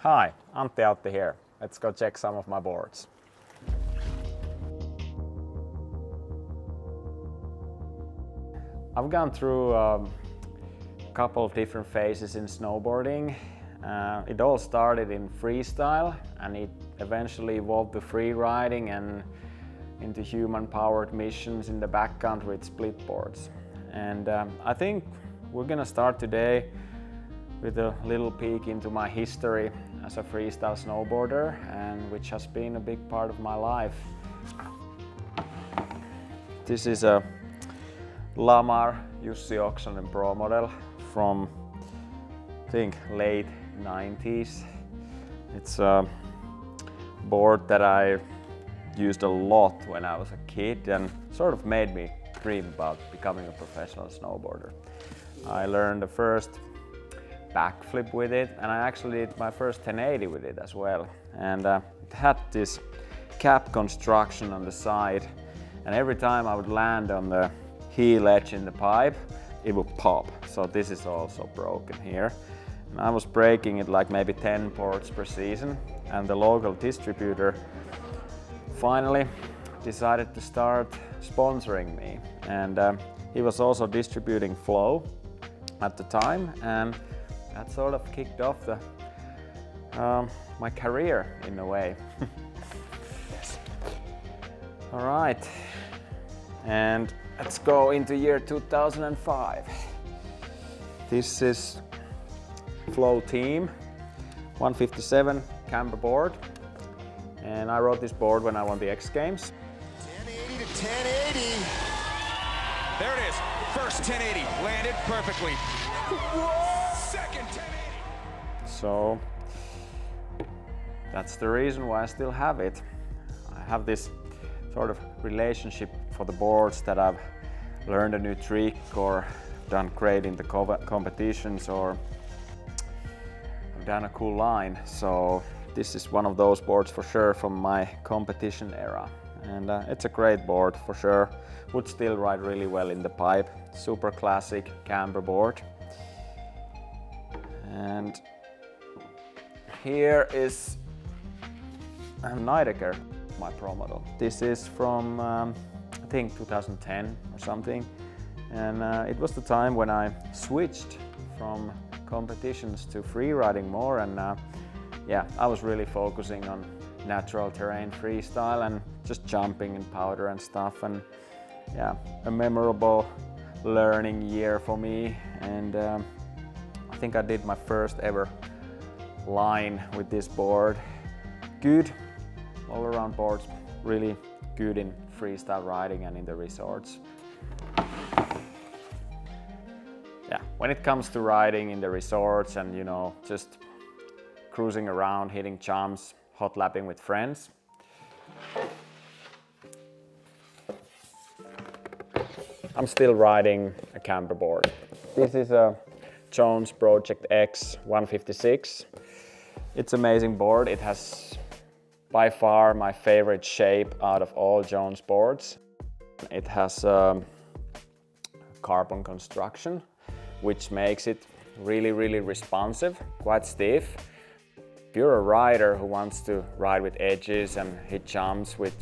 Hi, Antti Autti here. Let's go check some of my boards. I've gone through a couple of different phases in snowboarding. It all started in freestyle and it eventually evolved to free riding and into human-powered missions in the backcountry with splitboards. And I think we're gonna start today with a little peek into my history as a freestyle snowboarder, and which has been a big part of my life. This is a Lamar Jussi Oksanen Pro model from, I think, late 90s. It's a board that I used a lot when I was a kid and sort of made me dream about becoming a professional snowboarder. I learned the first backflip with it, and I actually did my first 1080 with it as well. And it had this cap construction on the side, and every time I would land on the heel edge in the pipe, it would pop. So this is also broken here. And I was breaking it like maybe 10 boards per season, and the local distributor finally decided to start sponsoring me. And he was also distributing Flow at the time, and that sort of kicked off my career in a way. Yes. All right, and let's go into year 2005. This is Flow Team 157 camber board, and I rode this board when I won the X Games. 1080 to 1080. There it is. First 1080 landed perfectly. Whoa! Second 1080. So that's the reason why I still have it. I have this sort of relationship for the boards that I've learned a new trick or done great in the competitions, or I've done a cool line. So this is one of those boards for sure from my competition era. And it's a great board for sure. Would still ride really well in the pipe. Super classic camber board. And here is a Nidecker, my pro model. This is from I think 2010 or something, and it was the time when I switched from competitions to free riding more, and yeah, I was really focusing on natural terrain freestyle and just jumping in powder and stuff. And yeah, a memorable learning year for me. And I think I did my first ever line with this board. Good all around boards, really good in freestyle riding and in the resorts. Yeah, when it comes to riding in the resorts and, you know, just cruising around, hitting jumps, hot lapping with friends, I'm still riding a camber board. This is a Jones Project X 156. It's an amazing board. It has by far my favorite shape out of all Jones boards. It has carbon construction, which makes it really responsive, quite stiff. If you're a rider who wants to ride with edges and hit jumps with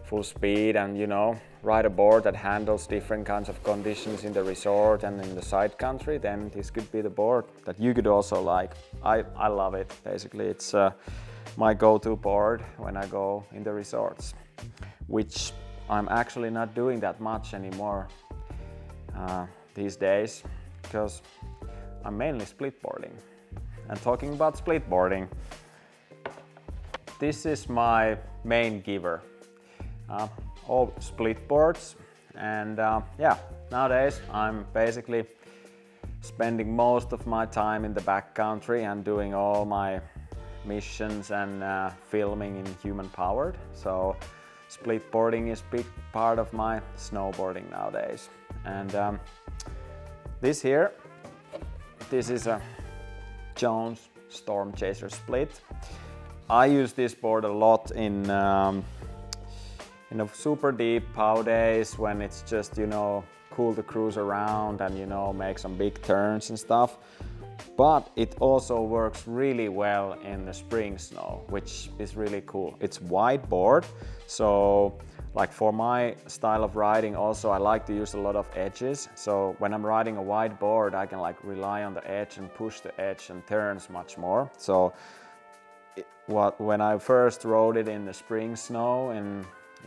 full speed and, you know, ride a board that handles different kinds of conditions in the resort and in the side country, then this could be the board that you could also like. I love it, basically. It's my go-to board when I go in the resorts, which I'm actually not doing that much anymore these days, because I'm mainly splitboarding. And talking about splitboarding, this is my main giver. All split boards, and yeah, nowadays I'm basically spending most of my time in the backcountry and doing all my missions and filming in human powered. So split boarding is a big part of my snowboarding nowadays. And this is a Jones Storm Chaser split. I use this board a lot in super deep pow days when it's just, you know, cool to cruise around and, you know, make some big turns and stuff. but it also works really well in the spring snow, which is really cool. It's wide board, so like for my style of riding also I like to use a lot of edges. So when I'm riding a wide board, I can like rely on the edge and push the edge and turns much more. So when I first rode it in the spring snow in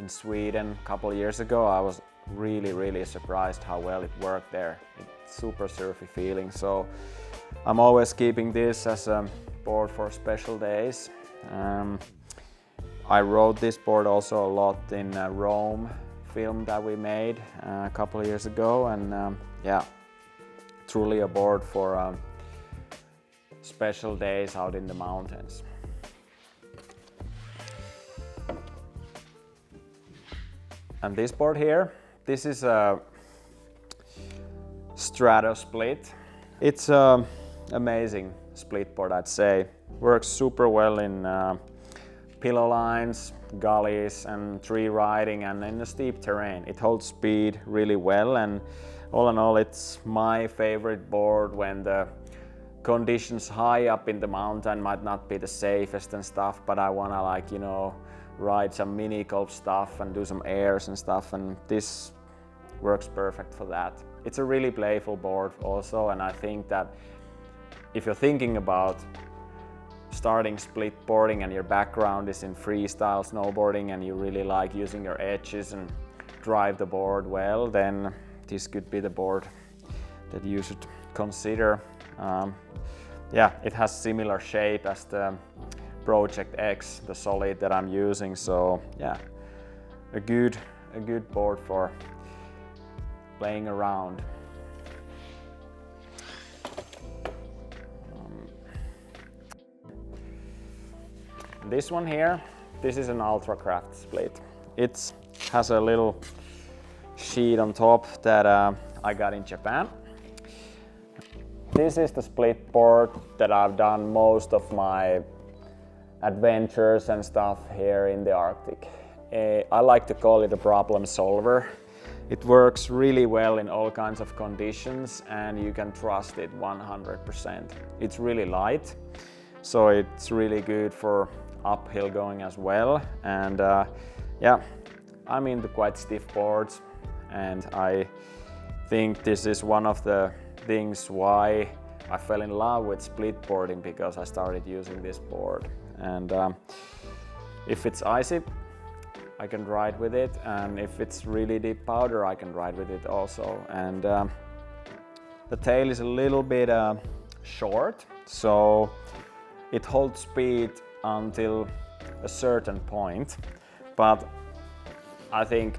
Sweden a couple of years ago, I was really surprised how well it worked there. It's super surfy feeling. So I'm always keeping this as a board for special days. I rode this board also a lot in Rome film that we made a couple of years ago, and yeah, truly a board for special days out in the mountains. And this board here, this is a Strato split. It's an amazing split board, I'd say. Works super well in pillow lines, gullies and tree riding and in the steep terrain. It holds speed really well, and all in all it's my favorite board when the conditions high up in the mountain might not be the safest and stuff, but I wanna like, you know, ride some mini golf stuff and do some airs and stuff, and this works perfect for that. It's a really playful board also, and I think that if you're thinking about starting split boarding and your background is in freestyle snowboarding and you really like using your edges and drive the board well, then this could be the board that you should consider. Yeah, it has similar shape as the Project X, the solid that I'm using, so yeah, a good board for playing around. This one here, this is an Ultracraft split. It has a little sheet on top that I got in Japan. This is the split board that I've done most of my adventures and stuff here in the Arctic. I like to call it a problem solver. It works really well in all kinds of conditions and you can trust it 100%. It's really light, so it's really good for uphill going as well. And yeah, I'm into quite stiff boards, and I think this is one of the things why I fell in love with split boarding, because I started using this board. And if it's icy, I can ride with it, and if it's really deep powder, I can ride with it also. And the tail is a little bit short, so it holds speed until a certain point, but I think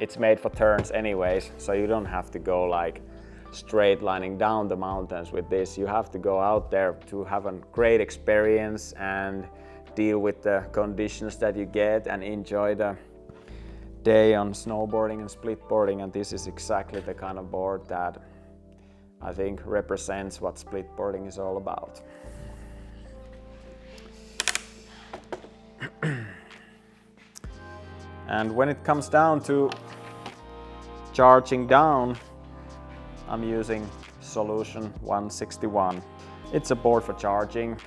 it's made for turns anyways, so you don't have to go like straight lining down the mountains with this. You have to go out there to have a great experience and deal with the conditions that you get and enjoy the day on snowboarding and splitboarding, and this is exactly the kind of board that I think represents what splitboarding is all about. And when it comes down to charging down, I'm using Solution 161. It's a board for charging,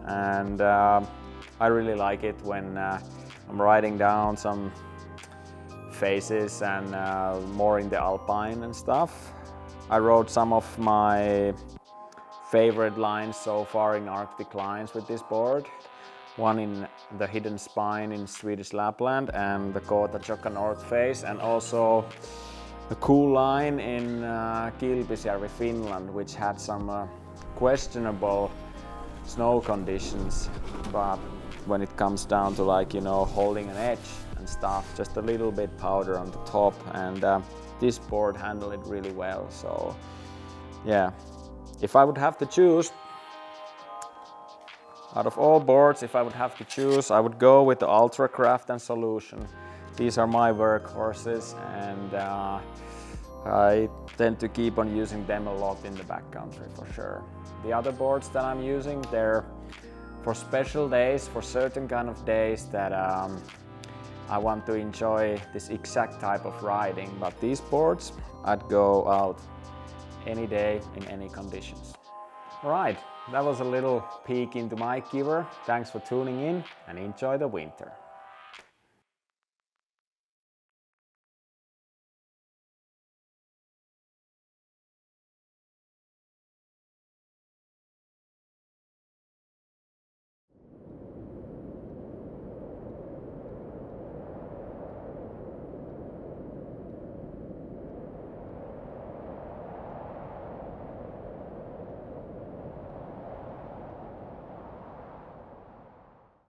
and I really like it when I'm riding down some faces and more in the alpine and stuff. I rode some of my favorite lines so far in Arctic lines with this board. One in the Hidden Spine in Swedish Lapland and the Koota-Chokka North Face, and also a cool line in Kilpisjärvi, Finland, which had some questionable snow conditions, but when it comes down to like, you know, holding an edge and stuff, just a little bit powder on the top, and this board handled it really well. So yeah, if I would have to choose, out of all boards, if I would have to choose, I would go with the Ultracraft and Solution. These are my workhorses, and I tend to keep on using them a lot in the backcountry for sure. The other boards that I'm using, they're for special days, for certain kind of days that I want to enjoy this exact type of riding. But these boards, I'd go out any day in any conditions. Right, that was a little peek into my Quiver. Thanks for tuning in and enjoy the winter.